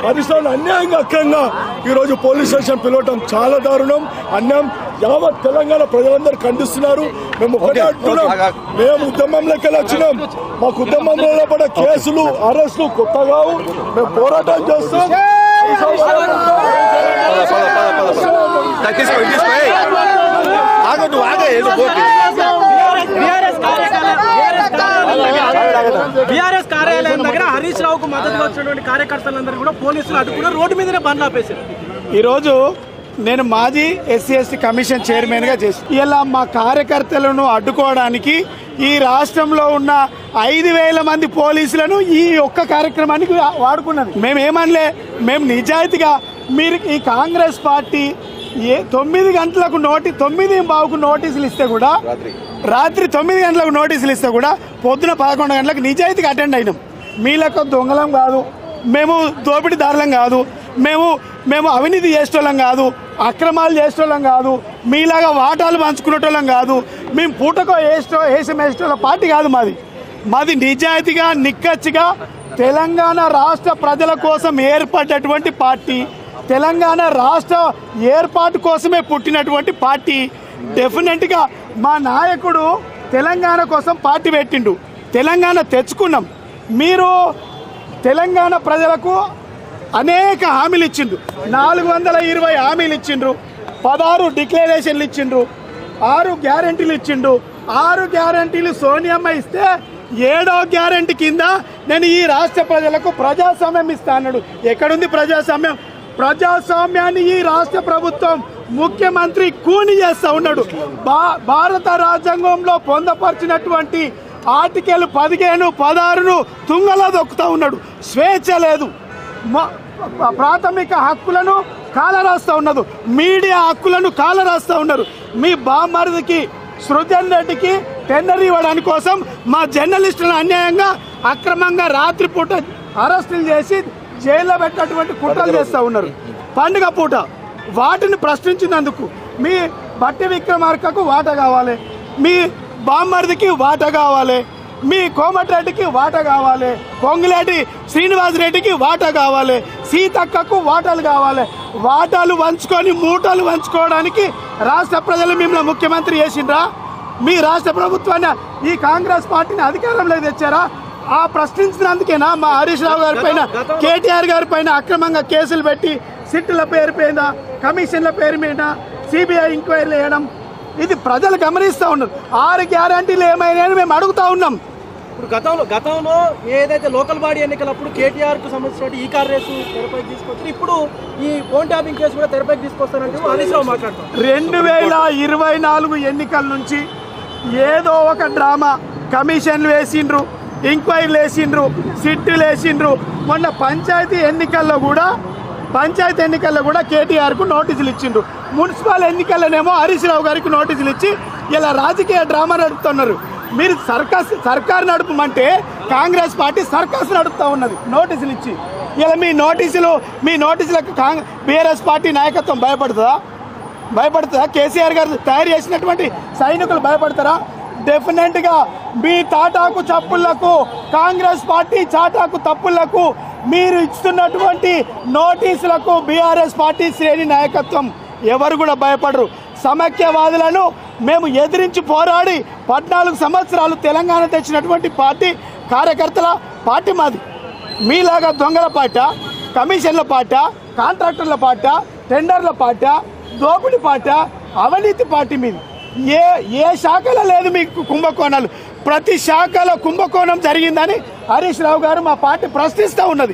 హరీష్ రావు అన్యాయంగా అక్రంగా ఈరోజు police station పిలవటం చాలా దారుణం, అన్యాయం. యావత్ తెలంగాణ ప్రజలందరూ ఖండిస్తున్నారు. మేము ఒకటే అంటున్నాం, మేము ఉద్యమంలోకి వచ్చినాం. మాకు ఉద్యమంలో పడే కేసులు అరెస్టులు కొత్తగా మేము పోరాటం చేస్తాం. బీఆర్ఎస్ కార్యాలయం దగ్గర హరీష్ రావుకు మద్దతు వచ్చినటువంటి కార్యకర్తలందరూ కూడా పోలీసులు అడ్డుకుని రోడ్డు మీదనే బండ్లు ఆపేశారు. ఈరోజు నేను మాజీ ఎస్సీ కమిషన్ చైర్మన్గా చేసి ఇలా మా కార్యకర్తలను అడ్డుకోవడానికి ఈ రాష్ట్రంలో ఉన్న 5,000 మంది పోలీసులను ఈ ఒక్క కార్యక్రమానికి వాడుకున్నది. మేమేమనలే, మేము నిజాయితీగా మీరు ఈ కాంగ్రెస్ పార్టీ 9 గంటలకు 9:15కు నోటీసులు ఇస్తే కూడా, రాత్రి 9 గంటలకు నోటీసులు ఇస్తే కూడా పొద్దున 11 గంటలకు నిజాయితీగా అటెండ్ అయినాం. మీలకు దొంగలం కాదు, మేము దోపిడీదారులం కాదు, మేము అవినీతి చేసేటోళ్ళం కాదు, అక్రమాలు చేసేటోళ్ళం కాదు, మీలాగా వాటాలు పంచుకునేటోళ్ళం కాదు, మేము పూటకో వేసేటోళ్ళ పార్టీ కాదు. మాది నిజాయితీగా నిక్కచ్చిగా తెలంగాణ రాష్ట్ర ప్రజల కోసం ఏర్పడ్డటువంటి పార్టీ, తెలంగాణ రాష్ట్ర ఏర్పాటు కోసమే పుట్టినటువంటి పార్టీ. డెఫినెట్గా మా నాయకుడు తెలంగాణ కోసం పార్టీ పెట్టిండు, తెలంగాణ తెచ్చుకున్నాం. మీరు తెలంగాణ ప్రజలకు అనేక హామీలు ఇచ్చిండ్రు, 420 హామీలు ఇచ్చిండ్రు, 16 డిక్లరేషన్లు ఇచ్చిండ్రు, 6 గ్యారంటీలు ఇచ్చిండు. 6 గ్యారంటీలు సోనియమ్మ ఇస్తే 7వ గ్యారంటీ కింద నేను ఈ రాష్ట్ర ప్రజలకు ప్రజాస్వామ్యం ఇస్తా అన్నాడు. ఎక్కడుంది ప్రజాస్వామ్యం? ప్రజాస్వామ్యాన్ని ఈ రాష్ట్ర ప్రభుత్వం ముఖ్యమంత్రి కూని చేస్తా ఉన్నాడు. భారత రాజ్యాంగంలో పొందపరిచినటువంటి ఆర్టికల్ 15, 16ను తుంగలో దొక్కుతా ఉన్నాడు. స్వేచ్ఛ లేదు, ప్రాథమిక హక్కులను కాలరాస్తా ఉన్నది, మీడియా హక్కులను కాలరాస్తా ఉన్నారు. మీ బామ్మరిదికి సృజన్ రెడ్డికి టెండర్ ఇవ్వడానికి కోసం మా జర్నలిస్టులను అన్యాయంగా అక్రమంగా రాత్రిపూట అరెస్టులు చేసి జైల్లో పెట్టినటువంటి కుట్రలు చేస్తూ ఉన్నారు. పండుగ పూట వాటిని ప్రశ్నించినందుకు మీ బట్టి విక్రమార్కకు వాటా కావాలి, మీ బామ్మరిదికి వాటా కావాలి, మీ కోమటిరెడ్డికి వాటా కావాలి, పొంగులేటి శ్రీనివాస్ రెడ్డికి వాటా కావాలి, సీతక్కకు వాటాలు కావాలి. వాటాలు వంచుకొని మూటలు వంచుకోవడానికి రాష్ట్ర ప్రజలు మిమ్మల్ని ముఖ్యమంత్రి చేసిండ్రా? మీ రాష్ట్ర ప్రభుత్వాన్ని ఈ కాంగ్రెస్ పార్టీని అధికారంలోకి తెచ్చారా? ఆ ప్రశ్నించినందుకేనా మా హరీష్ రావు గారి పైన, కేటీఆర్ గారి పైన అక్రమంగా కేసులు పెట్టి సిట్టుల పేరు మీద, కమిషన్ల పేరు మీద సిబిఐ ఎంక్వైరీలు వేయడం? ఇది ప్రజలు గమనిస్తూ ఉన్నారు. 6 గ్యారంటీలు ఏమైనా మేము అడుగుతా ఉన్నాం. ఇప్పుడు గతంలో ఏదైతే లోకల్ బాడీ ఎన్నికలప్పుడు కేటీఆర్కు సంబంధించిన ఈ కార్ రేసు తెరపైకి తీసుకొచ్చి ఇప్పుడు ఈ ఫోన్ ట్యాపింగ్ కేసు కూడా తెరపైకి తీసుకొస్తారంటే హరీష్ రావు మాట్లాడతాం. 2024 ఎన్నికల నుంచి ఏదో ఒక డ్రామా, కమిషన్లు వేసిండ్రు, ఎంక్వైరీలు వేసిండ్రు, సిట్టులు వేసిండ్రు. మొన్న పంచాయతీ ఎన్నికల్లో కూడా కేటీఆర్కు నోటీసులు ఇచ్చిండ్రు. మున్సిపల్ ఎన్నికల్లోనేమో హరీష్ రావు గారికి నోటీసులు ఇచ్చి ఇలా రాజకీయ డ్రామా నడుపుతున్నారు. మీరు సర్కారు నడుపుమంటే కాంగ్రెస్ పార్టీ సర్కస్ నడుపుతూ ఉన్నది నోటీసులు ఇచ్చి. ఇలా మీ నోటీసులకు బీఆర్ఎస్ పార్టీ నాయకత్వం భయపడుతుందా? కేసీఆర్ గారు తయారు చేసినటువంటి సైనికులు భయపడతారా? డెఫినెట్గా మీ తాటాకు చప్పుళ్లకు, కాంగ్రెస్ పార్టీ చాటాకు తప్పుళ్లకు, మీరు ఇస్తున్నటువంటి నోటీసులకు బీఆర్ఎస్ పార్టీ శ్రేణి నాయకత్వం ఎవరు కూడా భయపడరు. సమైక్యవాదులను మేము ఎదిరించి పోరాడి 14 సంవత్సరాలు తెలంగాణ తెచ్చినటువంటి పార్టీ, కార్యకర్తల పార్టీ మాది. మీలాగా దొంగల పాట, కమిషన్ల పాట, కాంట్రాక్టర్ల పాట, టెండర్ల పాట, దోపిడీ పాట, అవినీతి పార్టీ మీది. ఏ శాఖలో లేదు మీకు కుంభకోణాలు. ప్రతి శాఖలో కుంభకోణం జరిగిందని హరీష్ రావు గారు మా పార్టీ ప్రశ్నిస్తూ ఉన్నది.